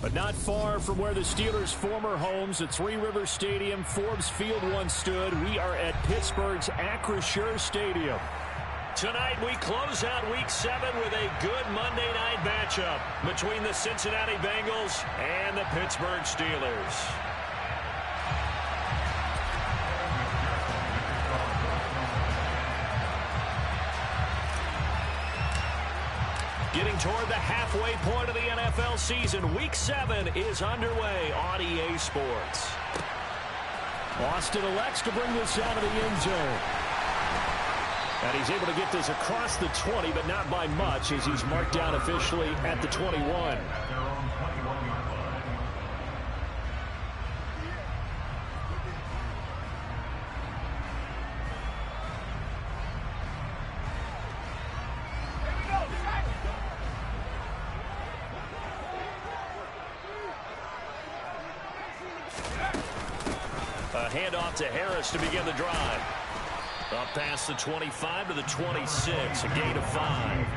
But not far from where the Steelers' former homes at Three Rivers Stadium, Forbes Field once stood, we are at Pittsburgh's Acrisure Stadium. Tonight we close out Week 7 with a good Monday night matchup between the Cincinnati Bengals and the Pittsburgh Steelers. Getting toward the halfway point of the NFL season, Week 7 is underway on EA Sports. Austin elects to bring this out of the end zone. And he's able to get this across the 20, but not by much, as he's marked down officially at the 21. A handoff to Harris to begin the drive. Up past the 25 to the 26, a gain of 5.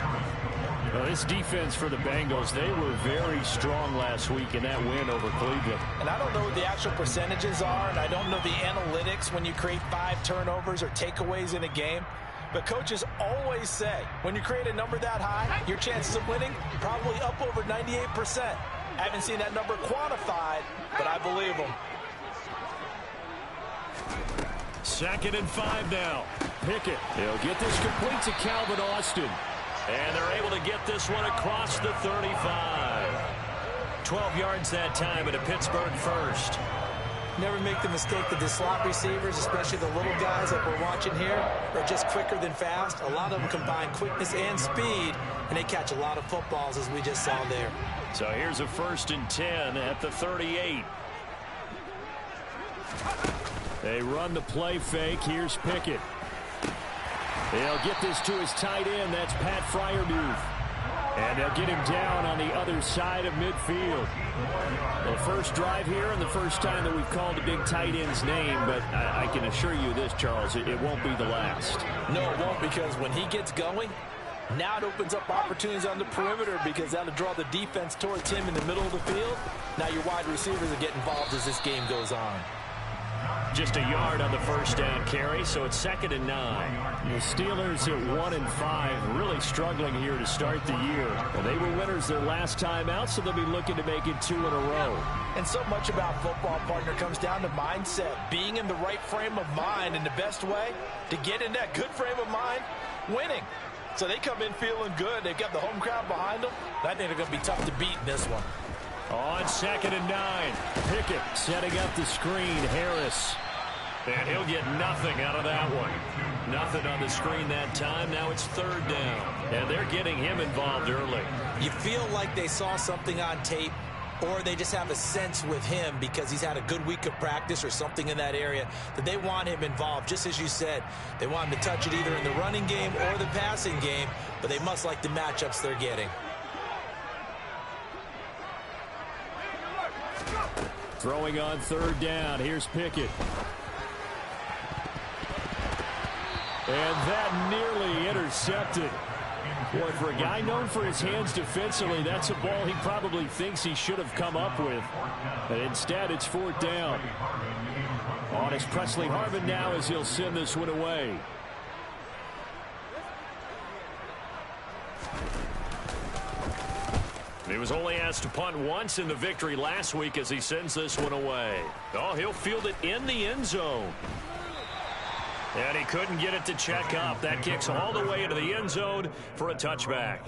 Well, this defense for the Bengals, they were very strong last week in that win over Cleveland. And I don't know what the actual percentages are, and I don't know the analytics when you create 5 turnovers or takeaways in a game. But coaches always say, when you create a number that high, your chances of winning probably up over 98%. I haven't seen that number quantified, but I believe them. 2nd and 5 now. Pickett. He'll get this complete to Calvin Austin. And they're able to get this one across the 35. 12 yards that time and a Pittsburgh first. Never make the mistake that the slot receivers, especially the little guys like we're watching here, are just quicker than fast. A lot of them combine quickness and speed, and they catch a lot of footballs, as we just saw there. So here's a 1st and 10 at the 38. They run the play fake. Here's Pickett. They'll get this to his tight end. That's Pat Freiermuth. And they'll get him down on the other side of midfield. The first drive here and the first time that we've called a big tight end's name, but I can assure you this, Charles, it won't be the last. No, it won't, because when he gets going, now it opens up opportunities on the perimeter, because that'll draw the defense towards him in the middle of the field. Now your wide receivers will get involved as this game goes on. Just a yard on the first down carry, so it's 2nd and 9. The Steelers at 1 and 5, really struggling here to start the year. Well, they were winners their last time out, so they'll be looking to make it 2 in a row. And so much about football, partner, comes down to mindset. Being in the right frame of mind, and the best way to get in that good frame of mind, winning. So they come in feeling good. They've got the home crowd behind them. I think they're going to be tough to beat in this one. On 2nd and 9, Pickett setting up the screen. Harris. And he'll get nothing out of that one. Nothing on the screen that time. Now it's 3rd down. And they're getting him involved early. You feel like they saw something on tape, or they just have a sense with him because he's had a good week of practice or something in that area that they want him involved. Just as you said, they want him to touch it either in the running game or the passing game, but they must like the matchups they're getting. Throwing on 3rd down. Here's Pickett. And that nearly intercepted. Boy, for a guy known for his hands defensively, that's a ball he probably thinks he should have come up with. But instead, it's 4th down. On is Presley Harvin now as he'll send this one away. He was only asked to punt once in the victory last week as he sends this one away. Oh, he'll field it in the end zone. And he couldn't get it to check up. That kicks all the way into the end zone for a touchback.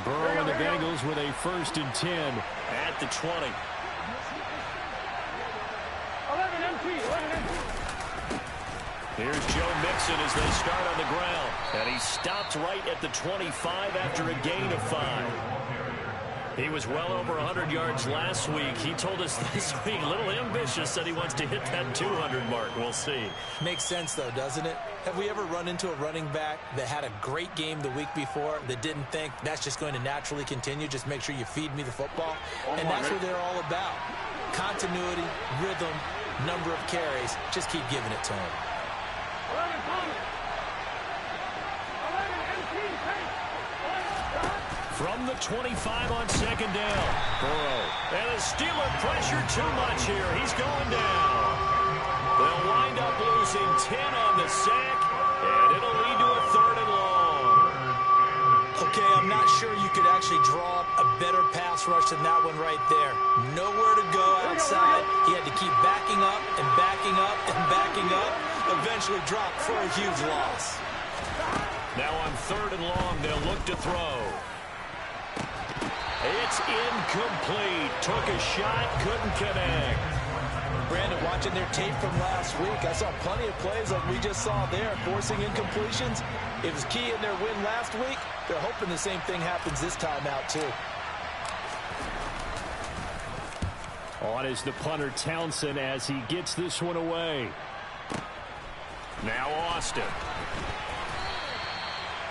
Burrow and the Bengals with a 1st and 10 at the 20. 11 empty. Here's Joe Mixon as they start on the ground. And he stopped right at the 25 after a gain of 5. He was well over 100 yards last week. He told us this week, a little ambitious, that he wants to hit that 200 mark. We'll see. Makes sense, though, doesn't it? Have we ever run into a running back that had a great game the week before that didn't think that's just going to naturally continue? Just make sure you feed me the football. And that's what they're all about. continuity, rhythm, number of carries. Just keep giving it to him. From the 25 on second down. Burrow. And the Steeler pressure too much here. He's going down. They'll wind up losing 10 on the sack, and it'll lead to a 3rd and long. Okay, I'm not sure you could actually draw up a better pass rush than that one right there. Nowhere to go outside. He had to keep backing up and backing up and backing up. Eventually dropped for a huge loss. Now on 3rd and long, they'll look to throw. It's incomplete. Took a shot, couldn't connect. Brandon, watching their tape from last week, I saw plenty of plays like we just saw there, forcing incompletions. It was key in their win last week. They're hoping the same thing happens this time out, too. On is the punter Townsend as he gets this one away. Now Austin.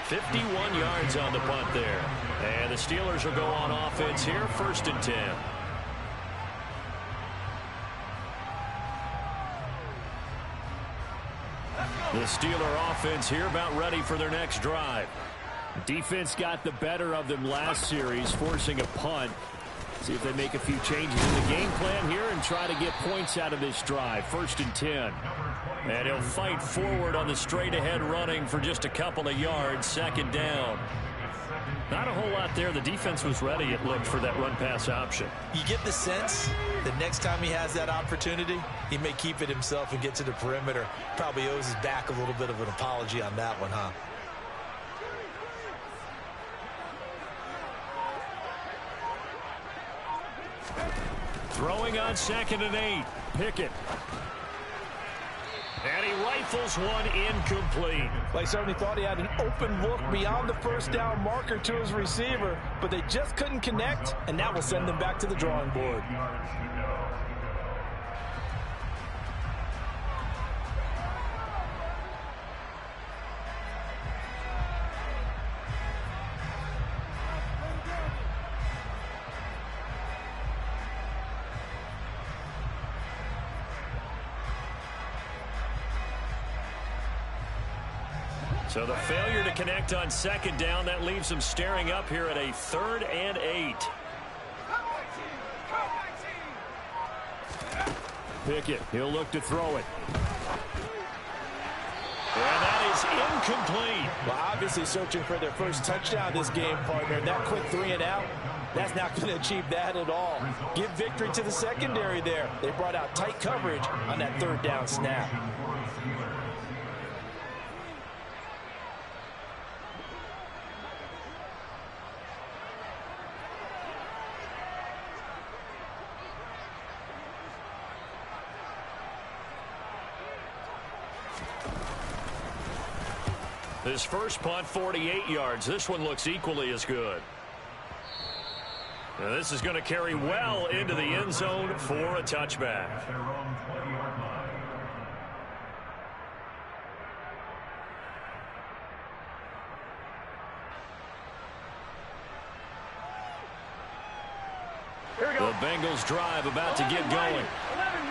51 yards on the punt there. And the Steelers will go on offense here, 1st and 10. The Steeler offense here about ready for their next drive. Defense got the better of them last series, forcing a punt. See if they make a few changes in the game plan here and try to get points out of this drive. 1st and 10. And he'll fight forward on the straight-ahead running for just a couple of yards. 2nd down. Not a whole lot there. The defense was ready, it looked, for that run-pass option. You get the sense that next time he has that opportunity, he may keep it himself and get to the perimeter. Probably owes his back a little bit of an apology on that one, huh? Throwing on 2nd and 8. Pickett. And he rifles one incomplete. They certainly thought he had an open look beyond the 1st down marker to his receiver, but they just couldn't connect, and that will send them back to the drawing board. So the failure to connect on 2nd down, that leaves them staring up here at a 3rd and 8. Pickett, he'll look to throw it. And that is incomplete. Well, obviously searching for their first touchdown this game, partner. That quick 3 and out, that's not going to achieve that at all. Give victory to the secondary there. They brought out tight coverage on that 3rd down snap. His first punt, 48 yards. This one looks equally as good. Now this is going to carry well into the end zone for a touchback. The Bengals drive about to get going.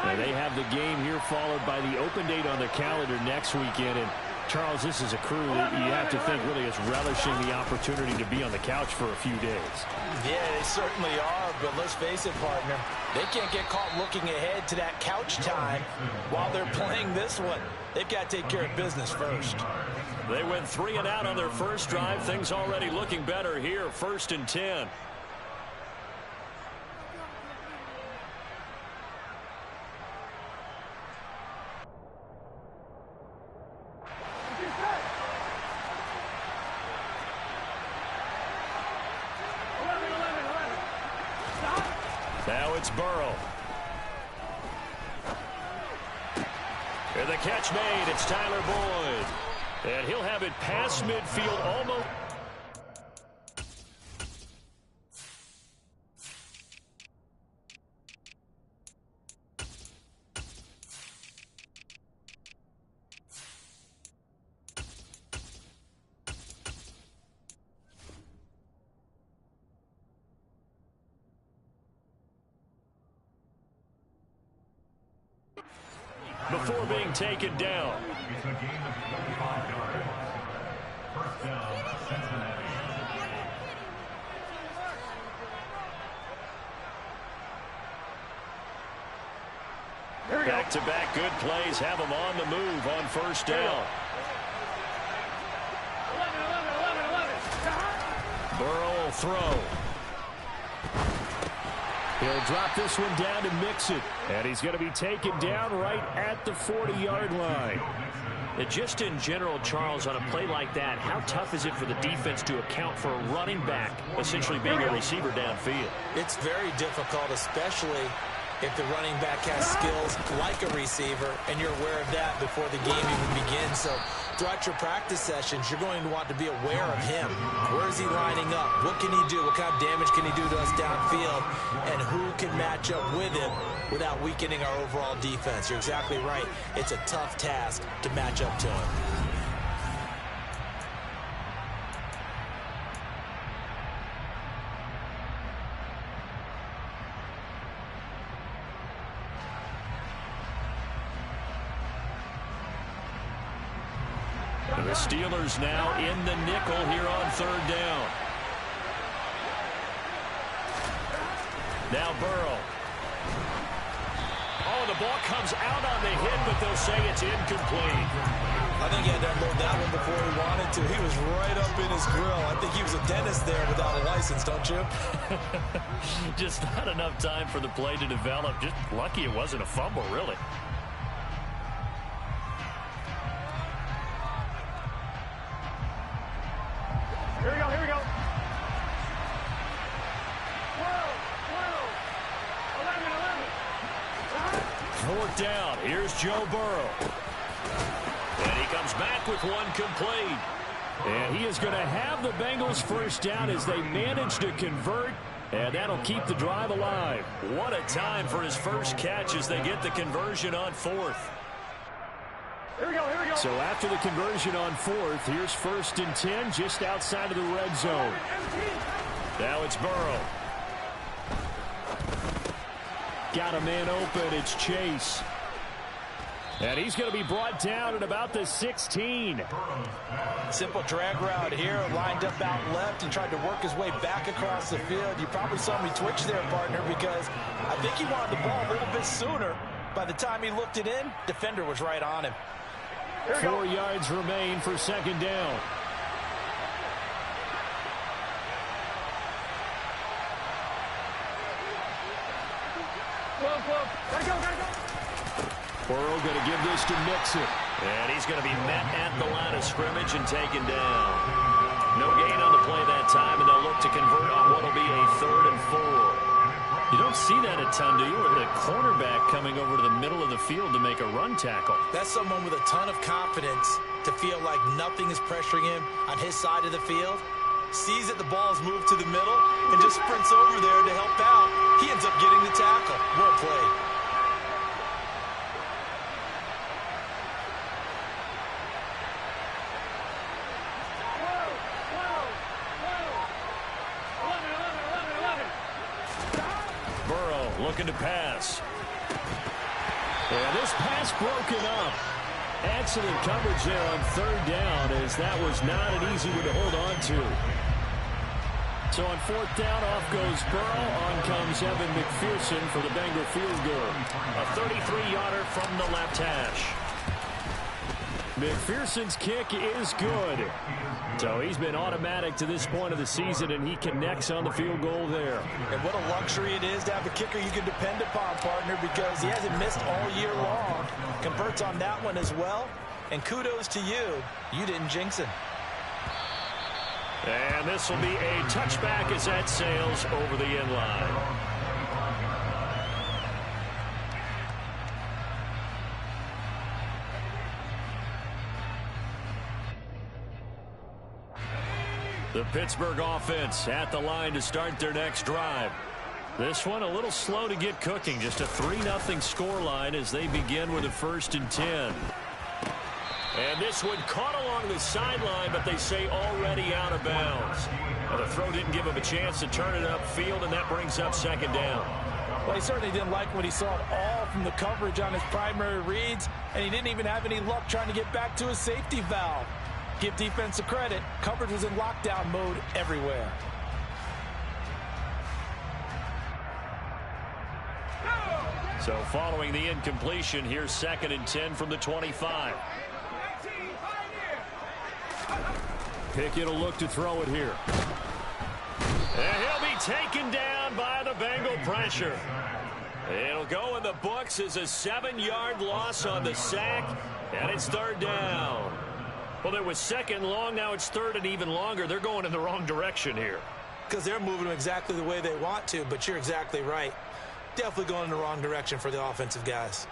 And they have the game here followed by the open date on their calendar next weekend. And Charles, this is a crew that you have to think really is relishing the opportunity to be on the couch for a few days. Yeah, they certainly are, but let's face it, partner. They can't get caught looking ahead to that couch time while they're playing this one. They've got to take care of business first. They went 3 and out on their first drive. Things already looking better here, 1st and 10. Now it's Burrow. And the catch made. It's Tyler Boyd. And he'll have it past midfield almost. before being taken down. It's a game of 25 yards. First down, Cincinnati. Back-to-back good plays have them on the move on first down. Burrow will throw. He'll drop this one down to Mixon. And he's going to be taken down right at the 40-yard line. And just in general, Charles, on a play like that, how tough is it for the defense to account for a running back essentially being a receiver downfield? It's very difficult, especially if the running back has skills like a receiver, and you're aware of that before the game even begins. So throughout your practice sessions, you're going to want to be aware of him. Where is he lining up? What can he do? What kind of damage can he do to us downfield? And who can match up with him without weakening our overall defense? You're exactly right. It's a tough task to match up to him. The Steelers now in the nickel here on third down. Now Burrow. Oh, the ball comes out on the hit, but they'll say it's incomplete. I think he had to unload that one before he wanted to. He was right up in his grill. I think he was a dentist there without a license, don't you? Just not enough time for the play to develop. Just lucky it wasn't a fumble, really. Here we go, here we go. 12, 11. Fourth down. Here's Joe Burrow. And he comes back with one complete. And he is going to have the Bengals first down as they manage to convert. And that'll keep the drive alive. What a time for his first catch as they get the conversion on fourth. Here we go, here we go. So after the conversion on fourth, here's 1st and 10 just outside of the red zone. Now it's Burrow. Got a man open. It's Chase. And he's going to be brought down at about the 16. Simple drag route here, lined up out left and tried to work his way back across the field. You probably saw me twitch there, partner, because I think he wanted the ball a little bit sooner. By the time he looked it in, defender was right on him. 4 yards remain for 2nd down. Gotta go. Burrow going to give this to Mixon. And he's going to be met at the line of scrimmage and taken down. No gain on the play that time, and they'll look to convert on what will be a 3rd and 4. You don't see that a ton, do you? With a cornerback coming over to the middle of the field to make a run tackle. That's someone with a ton of confidence to feel like nothing is pressuring him on his side of the field. Sees that the ball is moved to the middle and just sprints over there to help out. He ends up getting the tackle. Well played. Looking to pass. And this pass broken up. Excellent coverage there on 3rd down, as that was not an easy one to hold on to. So on 4th down, off goes Burrow. On comes Evan McPherson for the Bengal field goal. A 33-yarder from the left hash. McPherson's kick is good. So he's been automatic to this point of the season, and he connects on the field goal there. And what a luxury it is to have a kicker you can depend upon, partner, because he hasn't missed all year long. Converts on that one as well. And kudos to you. You didn't jinx him. And this will be a touchback as that sails over the end line. The Pittsburgh offense at the line to start their next drive. This one a little slow to get cooking. Just a 3-0 scoreline as they begin with a 1st and 10. And this one caught along the sideline, but they say already out of bounds. Well, the throw didn't give him a chance to turn it upfield, and that brings up 2nd down. Well, he certainly didn't like what he saw at all from the coverage on his primary reads, and he didn't even have any luck trying to get back to his safety valve. Give defense a credit. Coverage was in lockdown mode everywhere. So following the incompletion, here's 2nd and 10 from the 25. Pickett will look to throw it here. And he'll be taken down by the Bengal pressure. It'll go in the books as a 7-yard loss on the sack, and it's 3rd down. Well, it was 2nd long, now it's 3rd and even longer. They're going in the wrong direction here. Because they're moving exactly the way they want to, but you're exactly right. Definitely going in the wrong direction for the offensive guys.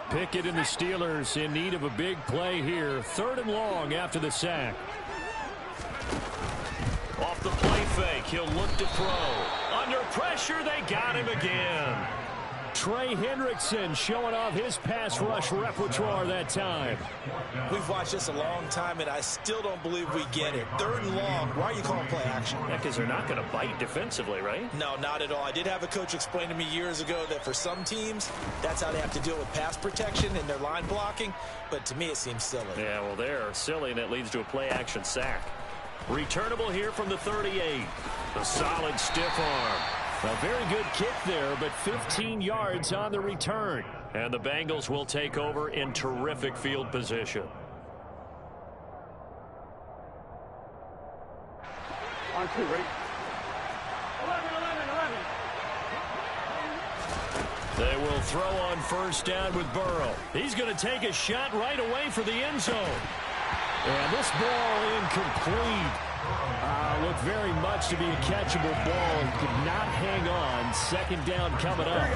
Pickett and the Steelers in need of a big play here. 3rd and long after the sack. Off the play fake, he'll look to throw. Under pressure, they got him again. Trey Hendrickson showing off his pass rush repertoire that time. We've watched this a long time, and I still don't believe we get it. 3rd and long. Why are you calling play action? Yeah, because they're not going to bite defensively, right? No, not at all. I did have a coach explain to me years ago that for some teams, that's how they have to deal with pass protection and their line blocking. But to me, it seems silly. Yeah, well, they're silly, and it leads to a play action sack. Returnable here from the 38. A solid stiff arm. A very good kick there, but 15 yards on the return. And the Bengals will take over in terrific field position. On 2, ready? 11. They will throw on 1st down with Burrow. He's going to take a shot right away for the end zone. And this ball incomplete. Looked very much to be a catchable ball and could not hang on. 2nd down coming up.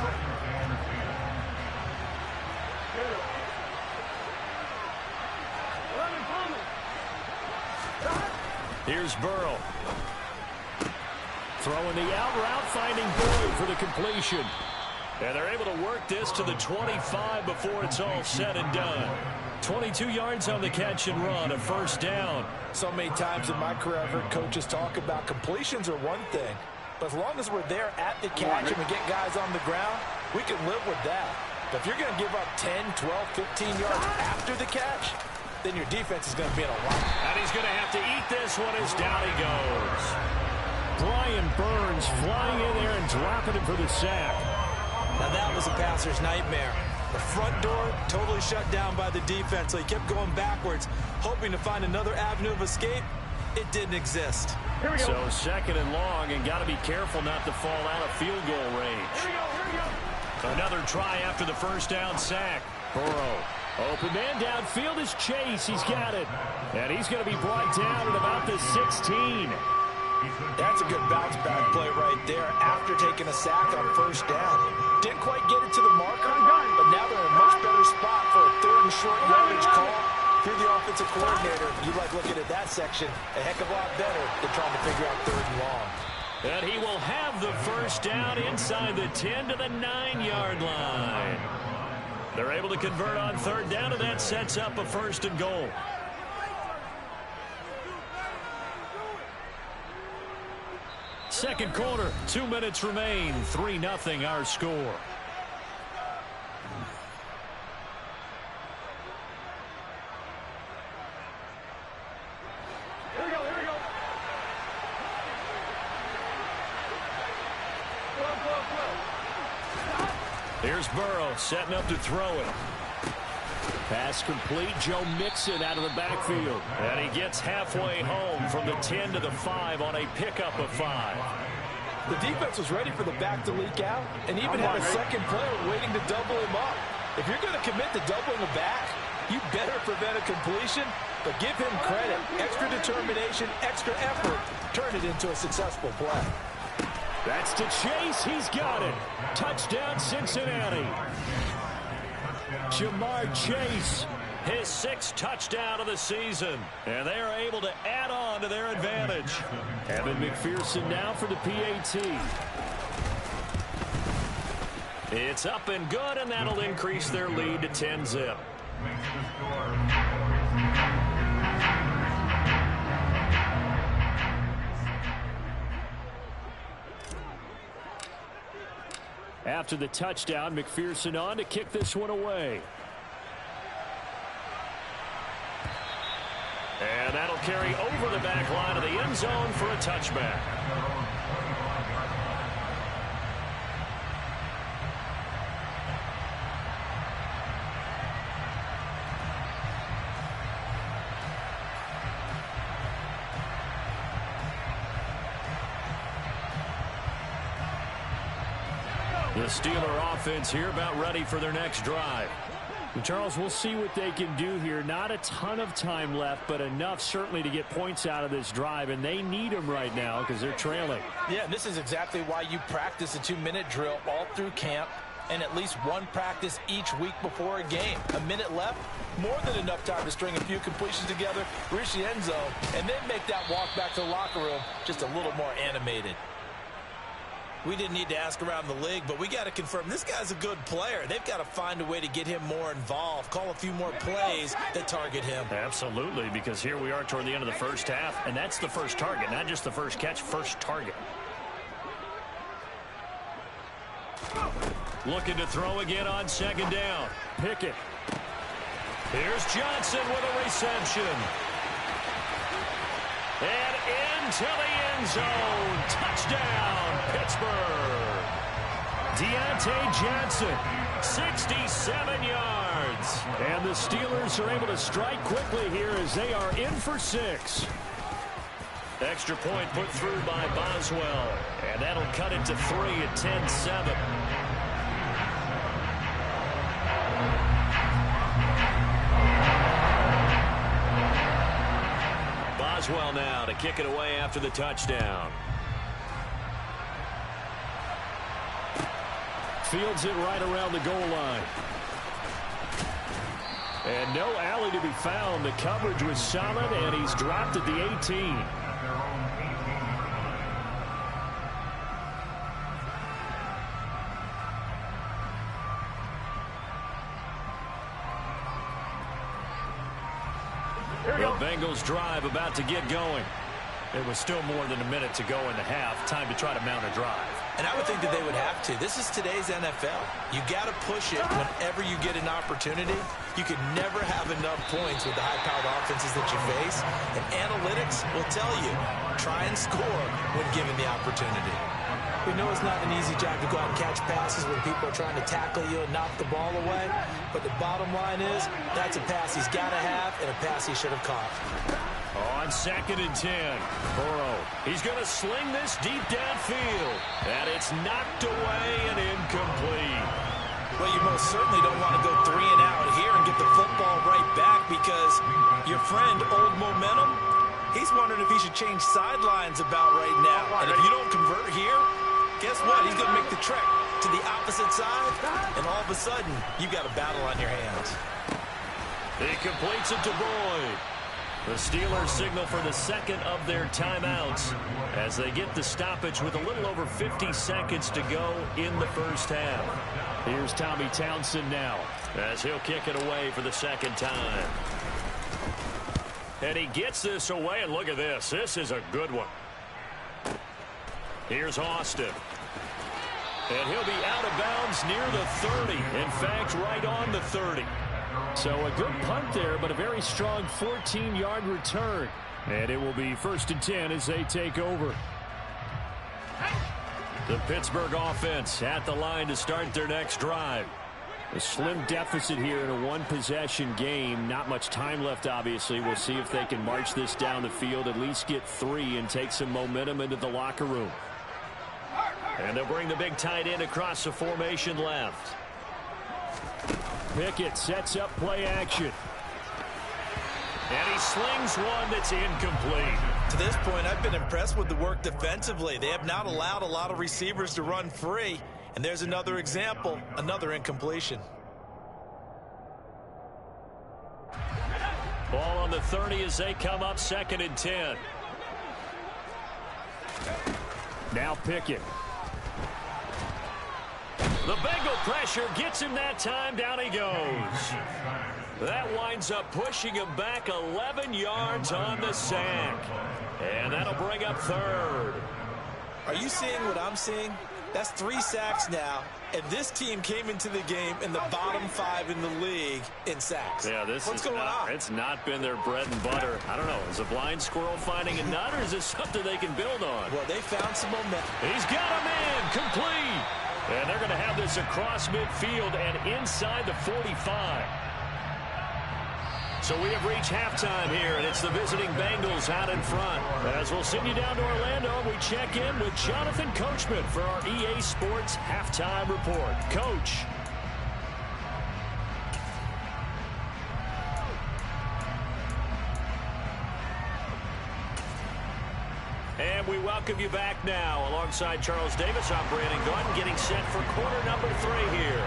Here's Burrow. Throwing the out route, finding Boyd for the completion. And they're able to work this to the 25 before it's all said and done. 22 yards on the catch and run, a 1st down. So many times in my career, I've heard coaches talk about completions are one thing. But as long as we're there at the catch and we get guys on the ground, we can live with that. But if you're going to give up 10, 12, 15 yards after the catch, then your defense is going to be in a lot. And he's going to have to eat this one as down he goes. Brian Burns flying in there and dropping him for the sack. Now that was a passer's nightmare. The front door totally shut down by the defense, so he kept going backwards, hoping to find another avenue of escape. It didn't exist. Here we go. So 2nd and long, and got to be careful not to fall out of field goal range. Here we go. Another try after the 1st down sack. Burrow. Open man downfield is Chase. He's got it. And he's going to be brought down at about the 16. That's a good bounce back play right there after taking a sack on 1st down. Didn't quite get it to the marker, but now they're in a much better spot for a 3rd and short yardage call. If you're the offensive coordinator, you like looking at that section a heck of a lot better than trying to figure out 3rd and long. And he will have the 1st down inside the 10 to the 9-yard line. They're able to convert on 3rd down, and that sets up a 1st and goal. Second quarter, 2 minutes remain. 3-0 our score. Here we go. Here's Burrow setting up to throw it. Pass complete. Joe Mixon out of the backfield. And he gets halfway home from the 10 to the 5 on a pickup of 5. The defense was ready for the back to leak out and even had a second player waiting to double him up. If you're going to commit to doubling a back, you better prevent a completion, but give him credit. Extra determination, extra effort, turn it into a successful play. That's to Chase. He's got it. Touchdown, Cincinnati. Jamar Chase. His 6th touchdown of the season. And they are able to add on to their advantage. Evan McPherson now for the PAT. It's up and good, and that'll increase their lead to 10-zip. after the touchdown. McPherson on to kick this one away. And that'll carry over the back line of the end zone for a touchback. The Steeler offense here about ready for their next drive. And Charles, we'll see what they can do here. Not a ton of time left, but enough certainly to get points out of this drive, and they need them right now because they're trailing. Yeah, and this is exactly why you practice a 2-minute drill all through camp and at least one practice each week before a game. A minute left, more than enough time to string a few completions together, reach the end zone, and then make that walk back to the locker room just a little more animated. We didn't need to ask around the league, but we got to confirm this guy's a good player. They've got to find a way to get him more involved, call a few more plays that target him. Absolutely, because here we are toward the end of the first half, and that's the first target, not just the first catch, first target. Looking to throw again on second down. Pickett. Here's Johnson with a reception. And into the end zone. Touchdown, Pittsburgh. Deontay Johnson, 67 yards. And the Steelers are able to strike quickly here as they are in for 6. Extra point put through by Boswell. And that'll cut it to 3 at 10-7. Boswell now to kick it away after the touchdown. Fields it right around the goal line. And no alley to be found. The coverage was solid, and he's dropped at the 18. The Bengals drive about to get going. It was still more than a minute to go in the half. Time to try to mount a drive. And I would think that they would have to. This is today's NFL. You got to push it whenever you get an opportunity. You can never have enough points with the high-powered offenses that you face. And analytics will tell you, try and score when given the opportunity. We know it's not an easy job to go out and catch passes when people are trying to tackle you and knock the ball away. But the bottom line is, that's a pass he's got to have and a pass he should have caught. On 2nd and 10, Burrow. He's going to sling this deep downfield. And it's knocked away and incomplete. Well, you most certainly don't want to go 3 and out here and get the football right back because your friend, Old Momentum, he's wondering if he should change sidelines about right now. And if you don't convert here, guess what? He's going to make the trek to the opposite side, and all of a sudden, you've got a battle on your hands. He completes it to Boyd. The Steelers signal for the second of their timeouts as they get the stoppage with a little over 50 seconds to go in the first half. Here's Tommy Townsend now, as he'll kick it away for the second time. And he gets this away, and look at this. This is a good one. Here's Austin. And he'll be out of bounds near the 30. In fact, right on the 30. So a good punt there, but a very strong 14-yard return. And it will be 1st and 10 as they take over. The Pittsburgh offense at the line to start their next drive. A slim deficit here in a one-possession game. Not much time left, obviously. We'll see if they can march this down the field, at least get 3 and take some momentum into the locker room. And they'll bring the big tight end across the formation left. Pickett sets up play action. And he slings one that's incomplete. To this point, I've been impressed with the work defensively. They have not allowed a lot of receivers to run free. And there's another example, another incompletion. Ball on the 30 as they come up 2nd and 10. Now Pickett. The Bengal pressure gets him that time. Down he goes. That winds up pushing him back 11 yards on the sack. And that'll bring up 3rd. Are you seeing what I'm seeing? That's 3 sacks now, and this team came into the game in the bottom 5 in the league in sacks. Yeah, What's going on? It's not been their bread and butter. I don't know. Is a blind squirrel finding a nut, or is this something they can build on? Well, they found some momentum. He's got a man complete. And they're going to have this across midfield and inside the 45. So we have reached halftime here, and it's the visiting Bengals out in front. As we'll send you down to Orlando, we check in with Jonathan Coachman for our EA Sports Halftime Report. Coach. And we welcome you back now. Alongside Charles Davis, I'm Brandon Gunn, getting set for quarter number 3 here.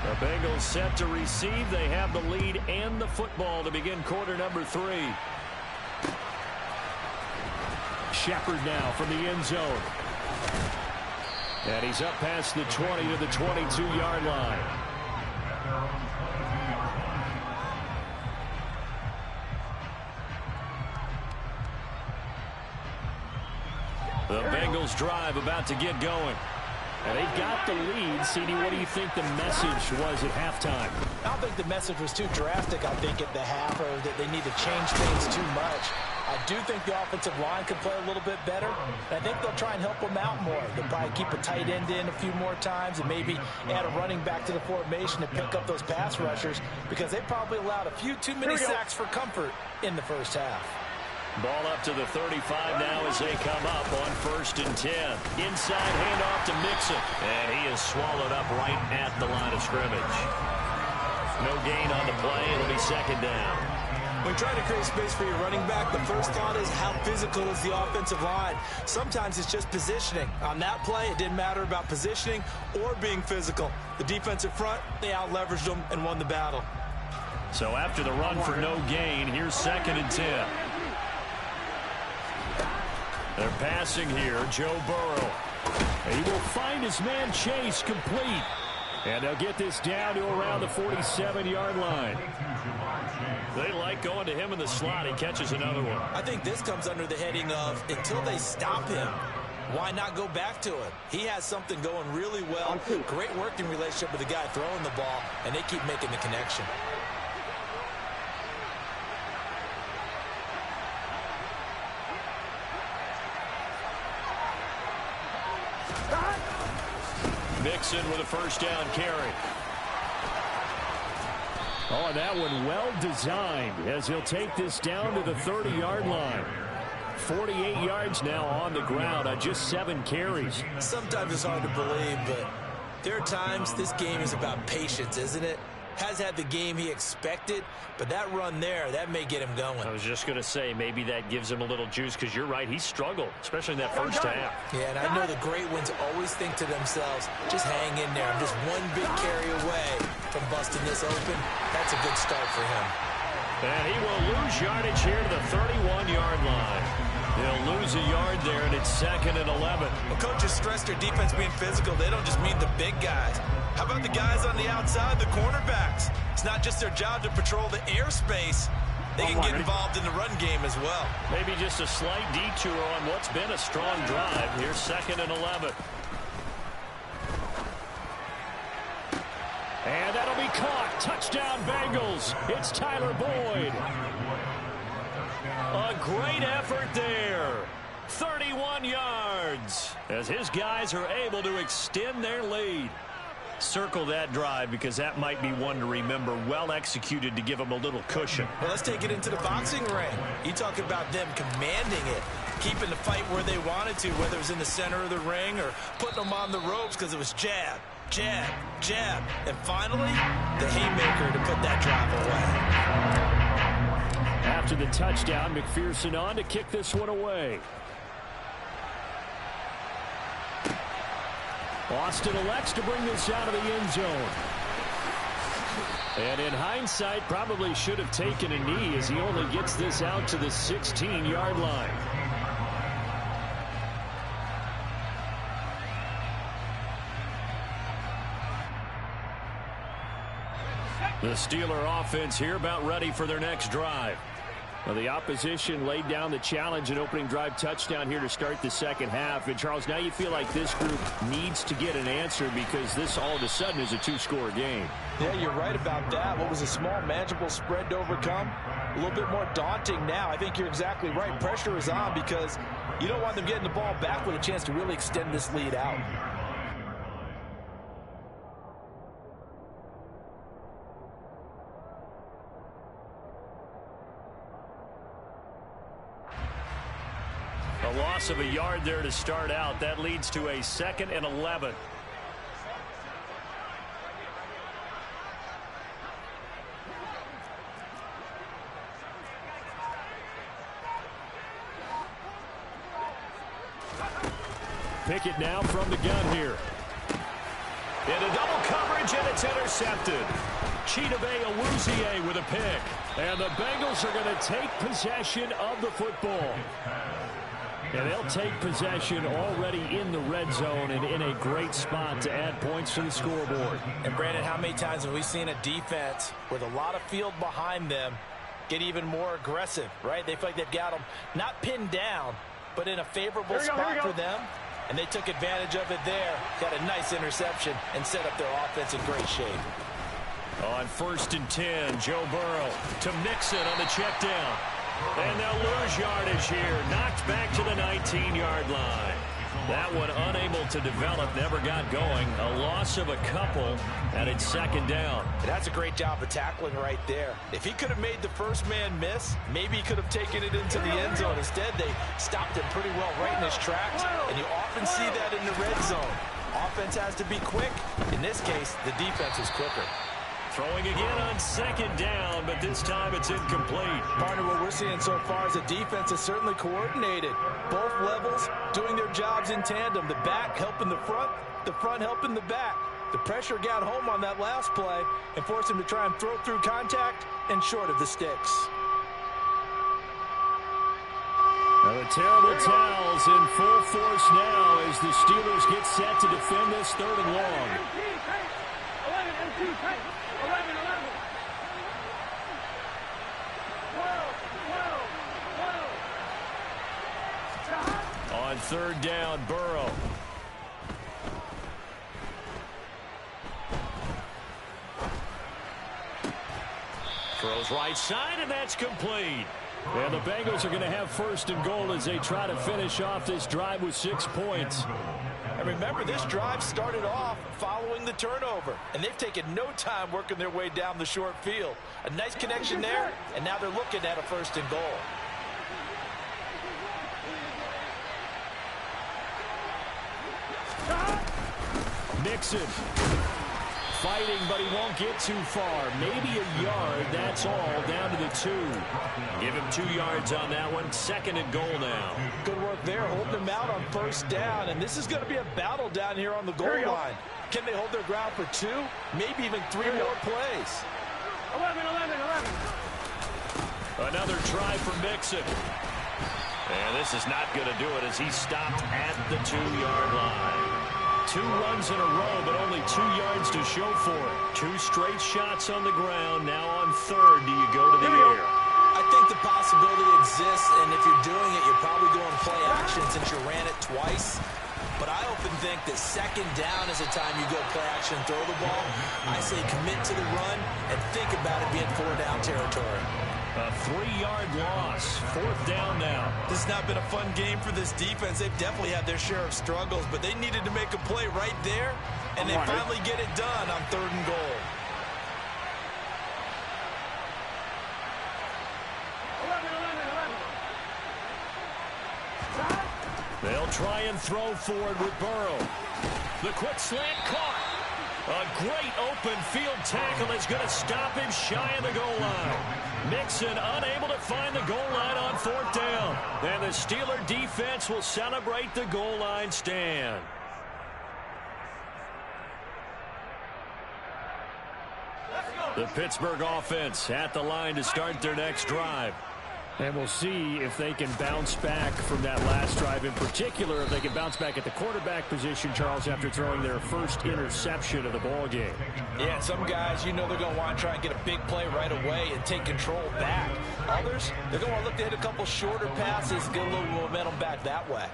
The Bengals set to receive. They have the lead and the football to begin quarter number 3. Shepard now from the end zone. And he's up past the 20 to the 22-yard line. The Bengals drive about to get going. And they've got the lead. CD, what do you think the message was at halftime? I don't think the message was too drastic, I think, at the half, or that they need to change things too much. I do think the offensive line could play a little bit better. And I think they'll try and help them out more. They'll probably keep a tight end in a few more times and maybe add a running back to the formation to pick up those pass rushers, because they probably allowed a few too many sacks for comfort in the first half. Ball up to the 35 now as they come up on 1st and 10. Inside handoff to Mixon. And he is swallowed up right at the line of scrimmage. No gain on the play. It'll be 2nd down. When trying to create space for your running back, the first thought is how physical is the offensive line. Sometimes it's just positioning. On that play, it didn't matter about positioning or being physical. The defensive front, they out-leveraged them and won the battle. So after the run for no gain, here's 2nd and 10. They're passing here, Joe Burrow. And he will find his man Chase complete. And they'll get this down to around the 47-yard line. They like going to him in the slot. He catches another one. I think this comes under the heading of, until they stop him, why not go back to him? He has something going really well. Great working relationship with the guy throwing the ball, and they keep making the connection. Mixon with a 1st down carry. Oh, and that one well designed as he'll take this down to the 30-yard line. 48 yards now on the ground on just 7 carries. Sometimes it's hard to believe, but there are times this game is about patience, isn't it? Has had the game he expected, but that run there, that may get him going. I was just going to say, maybe that gives him a little juice, because you're right, he struggled, especially in that first half. Yeah, and I know the great ones always think to themselves, just hang in there. I'm just one big carry away from busting this open. That's a good start for him. And he will lose yardage here to the 31-yard line. They'll lose a yard there, and it's 2nd and 11. Well, coaches stress their defense being physical. They don't just mean the big guys. How about the guys on the outside, the cornerbacks? It's not just their job to patrol the airspace. They can get involved in the run game as well. Maybe just a slight detour on what's been a strong drive. Here's 2nd and 11. And that'll be caught. Touchdown, Bengals. It's Tyler Boyd. A great effort there. 31 yards as his guys are able to extend their lead. Circle that drive, because that might be one to remember. Well executed to give them a little cushion. Well, let's take it into the boxing ring. You talk about them commanding it, keeping the fight where they wanted to, whether it was in the center of the ring or putting them on the ropes, because it was jab, jab, jab. And finally, the haymaker to put that drive away. After the touchdown, McPherson on to kick this one away. Austin elects to bring this out of the end zone. And in hindsight, probably should have taken a knee, as he only gets this out to the 16-yard line. The Steeler offense here about ready for their next drive. Well, the opposition laid down the challenge and opening drive touchdown here to start the second half. And, Charles, now you feel like this group needs to get an answer because this all of a sudden is a two-score game. Yeah, you're right about that. What was a small, manageable spread to overcome? A little bit more daunting now. I think you're exactly right. Pressure is on because you don't want them getting the ball back with a chance to really extend this lead out. A loss of a yard there to start out. That leads to a 2nd and 11. Pickett now from the gun here. Into double coverage, and it's intercepted. Chidobe Awuzie with a pick. And the Bengals are going to take possession of the football. And they'll take possession already in the red zone and in a great spot to add points to the scoreboard. And, Brandon, how many times have we seen a defense with a lot of field behind them get even more aggressive, right? They feel like they've got them not pinned down, but in a favorable spot for them. And they took advantage of it there. Got a nice interception and set up their offense in great shape. On 1st and 10, Joe Burrow to Mixon on the check down. And they'll lose yardage here. Knocked back to the 19-yard line. That one unable to develop, never got going. A loss of a couple, and it's 2nd down. That's a great job of tackling right there. If he could have made the first man miss, maybe he could have taken it into the end zone. Instead, they stopped him pretty well right in his tracks, and you often see that in the red zone. Offense has to be quick. In this case, the defense is quicker. Throwing again on 2nd down, but this time it's incomplete. Partner, what we're seeing so far is the defense is certainly coordinated. Both levels doing their jobs in tandem. The back helping the front helping the back. The pressure got home on that last play and forced him to try and throw through contact and short of the sticks. Now the terrible towels in full force now as the Steelers get set to defend this 3rd and long. 11, 11. 12. On 3rd down, Burrow. Throws right side, and that's complete. And the Bengals are going to have 1st and goal as they try to finish off this drive with 6 points. And remember, this drive started off following the turnover, and they've taken no time working their way down the short field. A nice connection there, and now they're looking at a 1st and goal. Mixon fighting, but he won't get too far. Maybe a yard, that's all, down to the 2. Give him 2 yards on that one. 2nd and goal now. Good work there, holding them out on 1st down, and this is going to be a battle down here on the goal line. Can they hold their ground for 2, maybe even 3 more plays? 11. Another try for Mixon. And this is not going to do it as he stopped at the 2-yard line. 2 runs in a row, but only 2 yards to show for it. 2 straight shots on the ground. Now on 3rd, do you go to the air? I think the possibility exists, and if you're doing it, you're probably going play action since you ran it twice. But I often think that 2nd down is a time you go play action and throw the ball. I say commit to the run and think about it being 4-down territory. A 3-yard loss. 4th down now. This has not been a fun game for this defense. They've definitely had their share of struggles, but they needed to make a play right there, and they finally get it done on 3rd and goal. 11. They'll try and throw forward with Burrow. The quick slant caught. A great open field tackle is going to stop him shy of the goal line. Mixon unable to find the goal line on 4th down. And the Steeler defense will celebrate the goal line stand. The Pittsburgh offense at the line to start their next drive. And we'll see if they can bounce back from that last drive. In particular, if they can bounce back at the quarterback position, Charles, after throwing their first interception of the ball game. Yeah, some guys, you know they're going to want to try and get a big play right away and take control back. Others, they're going to look to hit a couple shorter passes, get a little momentum back that way.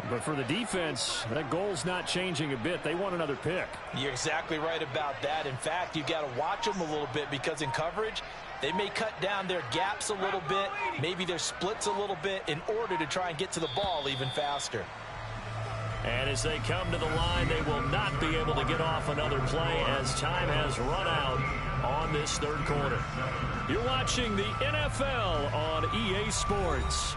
But for the defense, that goal's not changing a bit. They want another pick. You're exactly right about that. In fact, you've got to watch them a little bit because in coverage, they may cut down their gaps a little bit, maybe their splits a little bit in order to try and get to the ball even faster. And as they come to the line, they will not be able to get off another play as time has run out on this third quarter. You're watching the NFL on EA Sports.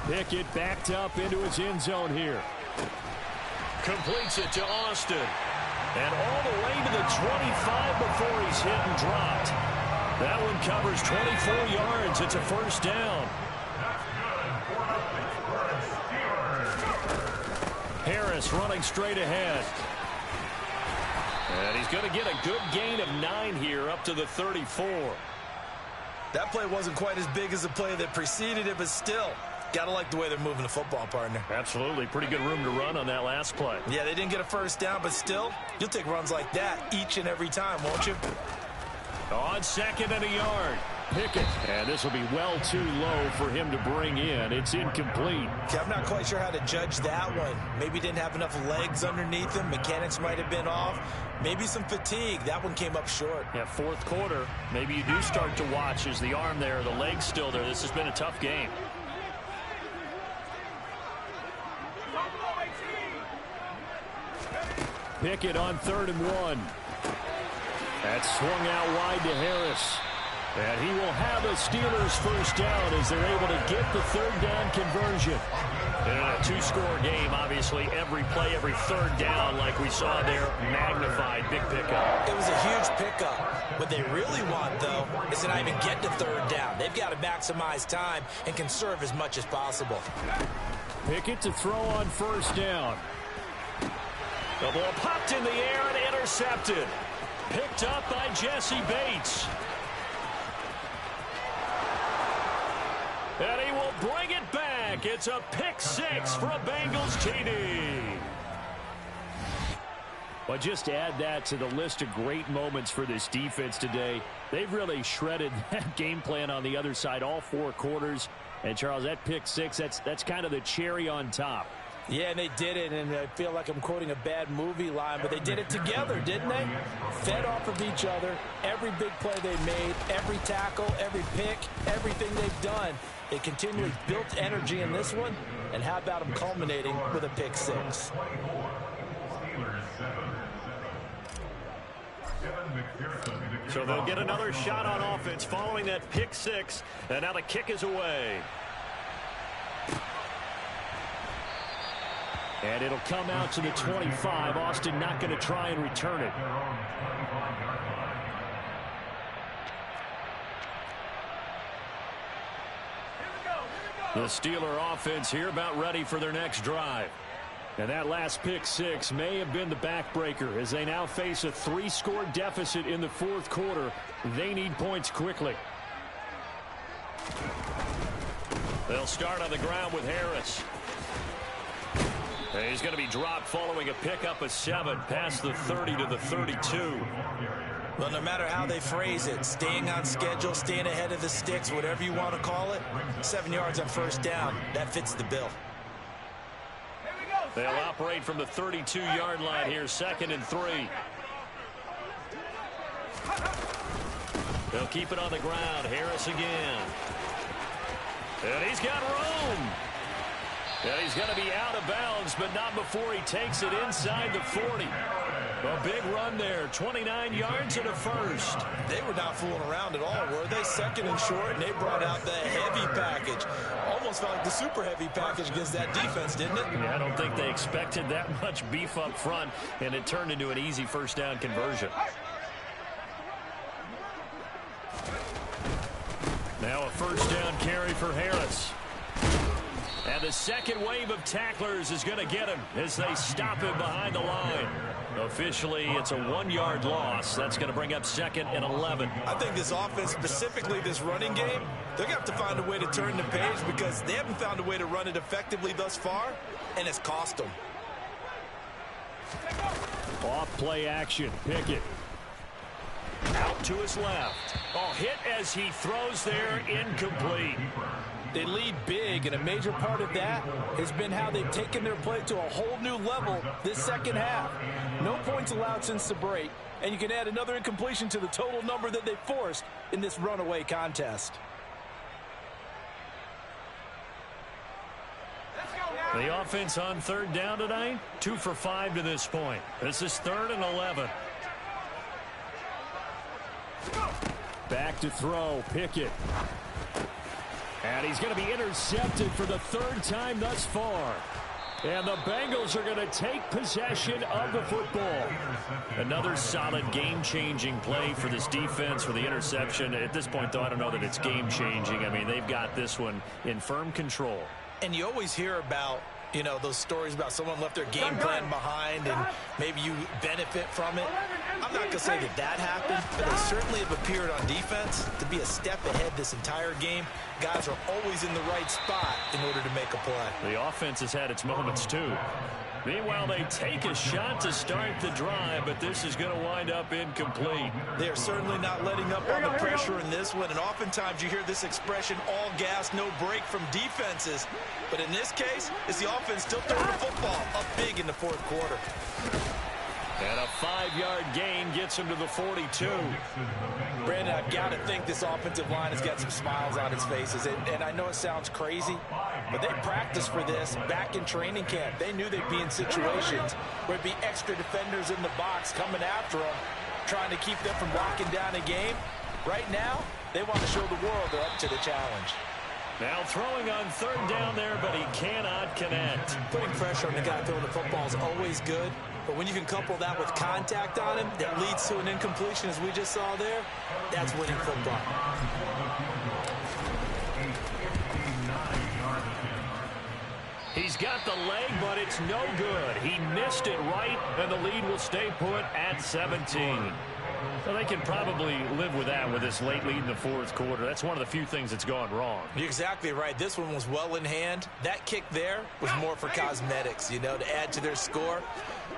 Pickett backed up into his end zone here. Completes it to Austin. And all the way to the 25 before he's hit and dropped. That one covers 24 yards. It's a first down. Harris running straight ahead. And he's going to get a good gain of 9 here up to the 34. That play wasn't quite as big as the play that preceded it, but still, got to like the way they're moving the football, partner. Absolutely. Pretty good room to run on that last play. Yeah, they didn't get a first down, but still, you'll take runs like that each and every time, won't you? On 2nd and a yard. Pickett, and this will be well too low for him to bring in. It's incomplete. Okay, I'm not quite sure how to judge that one. Maybe didn't have enough legs underneath him. Mechanics might have been off. Maybe some fatigue. That one came up short. Yeah, fourth quarter. Maybe you do start to watch. Is the arm there, the leg's still there? This has been a tough game. Pickett on 3rd and 1. That's swung out wide to Harris. And he will have a Steelers first down as they're able to get the 3rd down conversion. In a 2-score game, obviously, every play, every 3rd down, like we saw there, magnified. Big pickup. It was a huge pickup. What they really want, though, is to not even get to 3rd down. They've got to maximize time and conserve as much as possible. Pickett to throw on 1st down. The ball popped in the air and intercepted. Picked up by Jesse Bates. And he will bring it back. It's a pick 6 for a Bengals TD. Well, just add that to the list of great moments for this defense today. They've really shredded that game plan on the other side all 4 quarters. And, Charles, that pick 6, that's kind of the cherry on top. Yeah, and they did it, and I feel like I'm quoting a bad movie line, but they did it together, didn't they? Fed off of each other, every big play they made, every tackle, every pick, everything they've done. They continually built energy in this one, and how about them culminating with a pick 6? So they'll get another shot on offense following that pick 6, and now the kick is away. And it'll come out to the 25. Austin not going to try and return it. The Steeler offense here about ready for their next drive. And that last pick 6 may have been the backbreaker as they now face a 3-score deficit in the 4th quarter. They need points quickly. They'll start on the ground with Harris. He's going to be dropped following a pickup of 7 past the 30 to the 32. Well, no matter how they phrase it, staying on schedule, staying ahead of the sticks, whatever you want to call it, 7 yards on 1st down, that fits the bill. They'll operate from the 32-yard line here, 2nd and 3. They'll keep it on the ground. Harris again. And he's got room. And he's going to be out of bounds, but not before he takes it inside the 40. A big run there, 29 yards and a first. They were not fooling around at all, were they? 2nd and short, and they brought out the heavy package. Almost almost felt like the super heavy package against that defense, didn't it? Yeah, I don't think they expected that much beef up front, and it turned into an easy first down conversion. Now a first down carry for Harris. And the second wave of tacklers is going to get him as they stop him behind the line. Officially, it's a 1-yard loss. That's going to bring up second and 11. I think this offense, specifically this running game, they're going to have to find a way to turn the page because they haven't found a way to run it effectively thus far, and it's cost them. Off play action. Pickett. Out to his left. Oh, hit as he throws there, incomplete. They lead big, and a major part of that has been how they've taken their play to a whole new level this second half. No points allowed since the break, and you can add another incompletion to the total number that they forced in this runaway contest. The offense on third down tonight, 2 for 5 to this point. This is 3rd and 11. Back to throw. Pickett. And he's going to be intercepted for the 3rd time thus far. And the Bengals are going to take possession of the football. Another solid game-changing play for this defense for the interception. At this point, though, I don't know that it's game-changing. I mean, they've got this one in firm control. And you always hear about, you know, those stories about someone left their game plan behind and maybe you benefit from it. I'm not going to say that that happened, but they certainly have appeared on defense to be a step ahead this entire game. Guys are always in the right spot in order to make a play. The offense has had its moments, too. Meanwhile, they take a shot to start the drive, but this is going to wind up incomplete. They are certainly not letting up on the pressure in this one, and oftentimes you hear this expression, all gas, no break from defenses. But in this case, it's the offense still throwing the football up big in the 4th quarter. And a 5-yard gain gets him to the 42. Brandon, I've got to think this offensive line has got some smiles on its faces. And I know it sounds crazy, but they practiced for this back in training camp. They knew they'd be in situations where it'd be extra defenders in the box coming after them, trying to keep them from locking down a game. Right now, they want to show the world they're up to the challenge. Now throwing on 3rd down there, but he cannot connect. Putting pressure on the guy throwing the football is always good, but when you can couple that with contact on him that leads to an incompletion, as we just saw there, that's winning football. He's got the leg, but it's no good. He missed it right, and the lead will stay put at 17. Well, they can probably live with that with this late lead in the 4th quarter. That's one of the few things that's gone wrong. You're exactly right. This one was well in hand. That kick there was more for cosmetics, you know, to add to their score.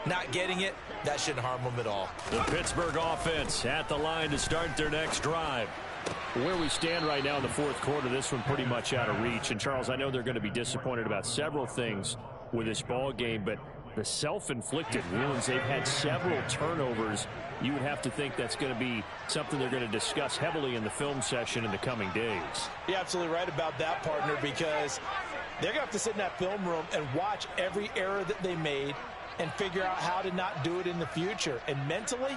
Not getting it, that shouldn't harm them at all. The Pittsburgh offense at the line to start their next drive. Where we stand right now in the 4th quarter, this one pretty much out of reach. And, Charles, I know they're going to be disappointed about several things with this ball game, but the self-inflicted wounds, they've had several turnovers. You would have to think that's going to be something they're going to discuss heavily in the film session in the coming days. You're absolutely right about that, partner, because they're going to have to sit in that film room and watch every error that they made and figure out how to not do it in the future. And mentally,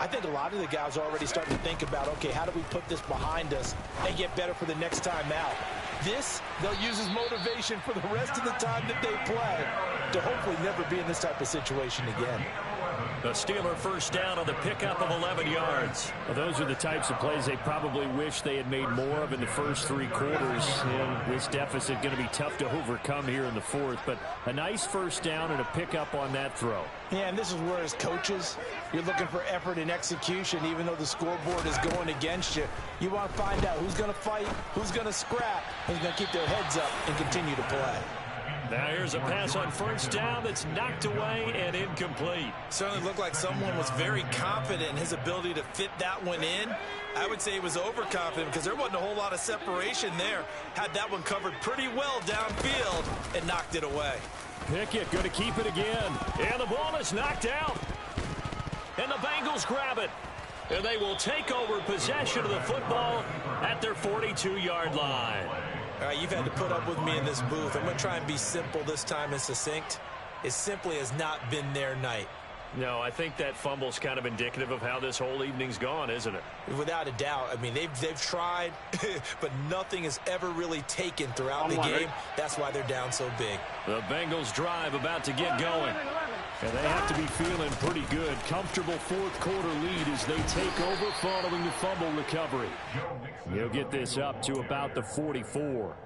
I think a lot of the guys are already starting to think about, okay, how do we put this behind us and get better for the next time out? This, they'll use as motivation for the rest of the time that they play to hopefully never be in this type of situation again. The Steeler first down on the pickup of 11 yards. Well, those are the types of plays they probably wish they had made more of in the first 3 quarters. And this deficit going to be tough to overcome here in the 4th. But a nice first down and a pickup on that throw. Yeah, and this is where, as coaches, you're looking for effort and execution, even though the scoreboard is going against you. You want to find out who's going to fight, who's going to scrap, who's going to keep their heads up and continue to play. Now here's a pass on first down that's knocked away and incomplete. Certainly looked like someone was very confident in his ability to fit that one in. I would say he was overconfident because there wasn't a whole lot of separation there. Had that one covered pretty well downfield and knocked it away. Pickett going to keep it again. And the ball is knocked out. And the Bengals grab it. And they will take over possession of the football at their 42-yard line. All right, you've had to put up with me in this booth. I'm going to try and be simple this time and succinct. It simply has not been their night. No, I think that fumble's kind of indicative of how this whole evening's gone, isn't it? Without a doubt. I mean, they've tried, but nothing has ever really taken throughout the game. That's why they're down so big. The Bengals drive about to get going. And they have to be feeling pretty good. Comfortable fourth quarter lead as they take over following the fumble recovery. He'll get this up to about the 44.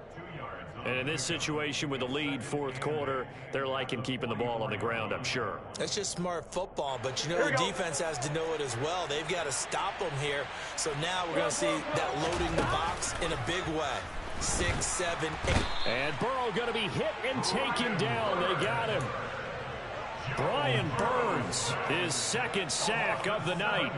And in this situation with the lead fourth quarter, they're liking keeping the ball on the ground, I'm sure. That's just smart football, but you know the defense has to know it as well. They've got to stop them here. So now we're going to see that loading the box in a big way. 6, 7, 8. And Burrow going to be hit and taken down. They got him. Brian Burns, his second sack of the night.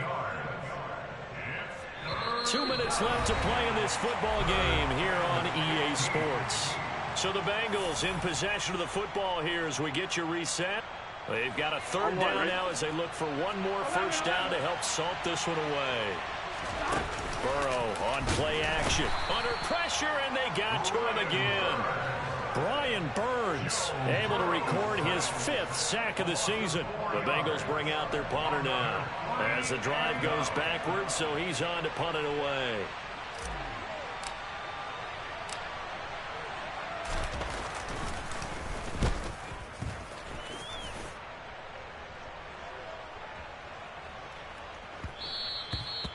2 minutes left to play in this football game here on EA Sports. So the Bengals in possession of the football here as we get your reset. They've got a third down now as they look for one more first down to help salt this one away. Burrow on play action. Under pressure, and they got to him again. Brian Burns able to record his 5th sack of the season. The Bengals bring out their punter now as the drive goes backwards, so he's on to punt it away.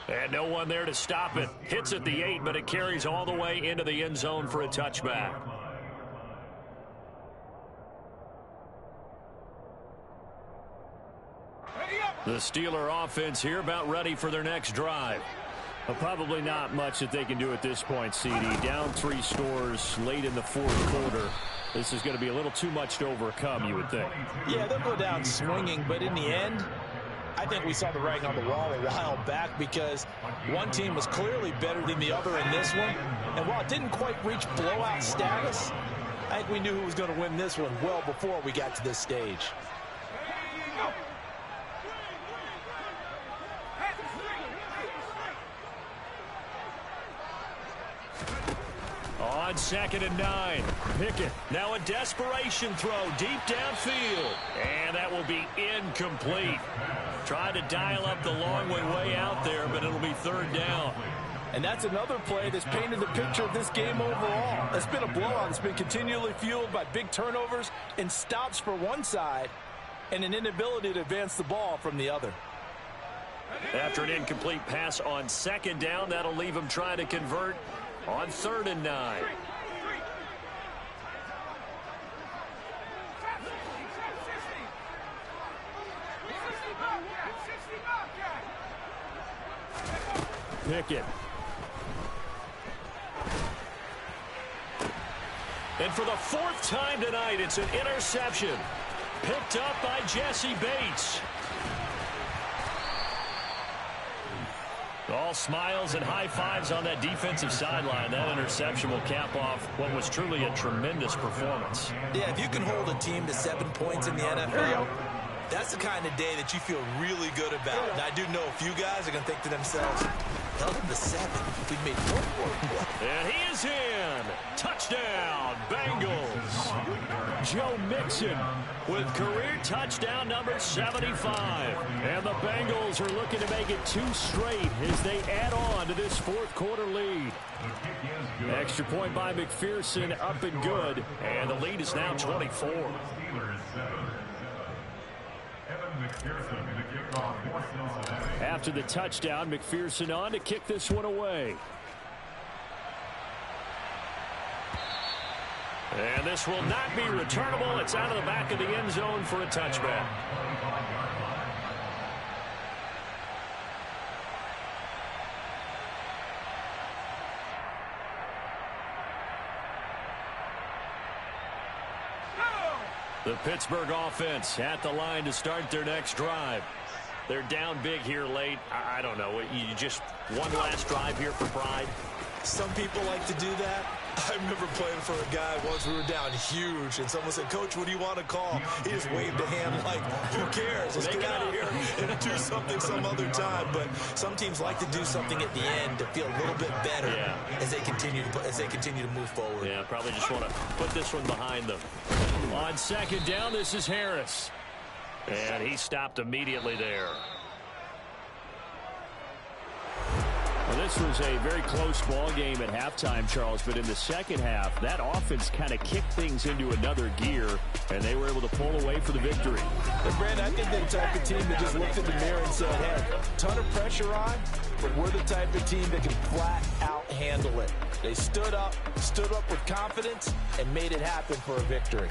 And no one there to stop it. Hits at the 8, but it carries all the way into the end zone for a touchback. The Steeler offense here about ready for their next drive. Well, probably not much that they can do at this point, CD. Down 3 scores late in the fourth quarter. This is going to be a little too much to overcome, you would think. Yeah, they'll go down swinging, but in the end, I think we saw the writing on the wall a while back because one team was clearly better than the other in this one. And while it didn't quite reach blowout status, I think we knew who was going to win this one well before we got to this stage. On 2nd and 9, Pickett. Now a desperation throw deep downfield. And that will be incomplete. Tried to dial up the long way out there, but it'll be third down. And that's another play that's painted the picture of this game overall. It's been a blowout. It's been continually fueled by big turnovers and stops for one side and an inability to advance the ball from the other. After an incomplete pass on 2nd down, that'll leave him trying to convert on 3rd and 9. Pickett. And for the 4th time tonight, it's an interception. Picked up by Jesse Bates. All smiles and high fives on that defensive sideline. That interception will cap off what was truly a tremendous performance. Yeah, if you can hold a team to 7 points in the NFL, that's the kind of day that you feel really good about. And I do know a few guys are going to think to themselves, held them to 7. We've made 4 more. And he is in. Touchdown, Bengals. Joe Mixon With career touchdown number 75. And the Bengals are looking to make it 2 straight as they add on to this fourth quarter lead. Extra point by McPherson, up and good. And the lead is now 24. After the touchdown, McPherson on to kick this one away. And this will not be returnable. It's out of the back of the end zone for a touchback. The Pittsburgh offense at the line to start their next drive. They're down big here late. I don't know. You just one last drive here for pride. Some people like to do that. I remember playing for a guy once. We were down huge, and someone said, "Coach, what do you want to call?" He just waved a hand like, "Who cares? Let's get out of here and do something some other time." But some teams like to do something at the end to feel a little bit better as they continue to move forward. Yeah, probably just want to put this one behind them. On second down, this is Harris. And he stopped immediately there. Well, this was a very close ball game at halftime, Charles, but in the second half, that offense kind of kicked things into another gear, and they were able to pull away for the victory. And Brandon, I think they're the type of team that just looked in the mirror and said, hey, ton of pressure on, but we're the type of team that can flat out handle it. They stood up with confidence, and made it happen for a victory.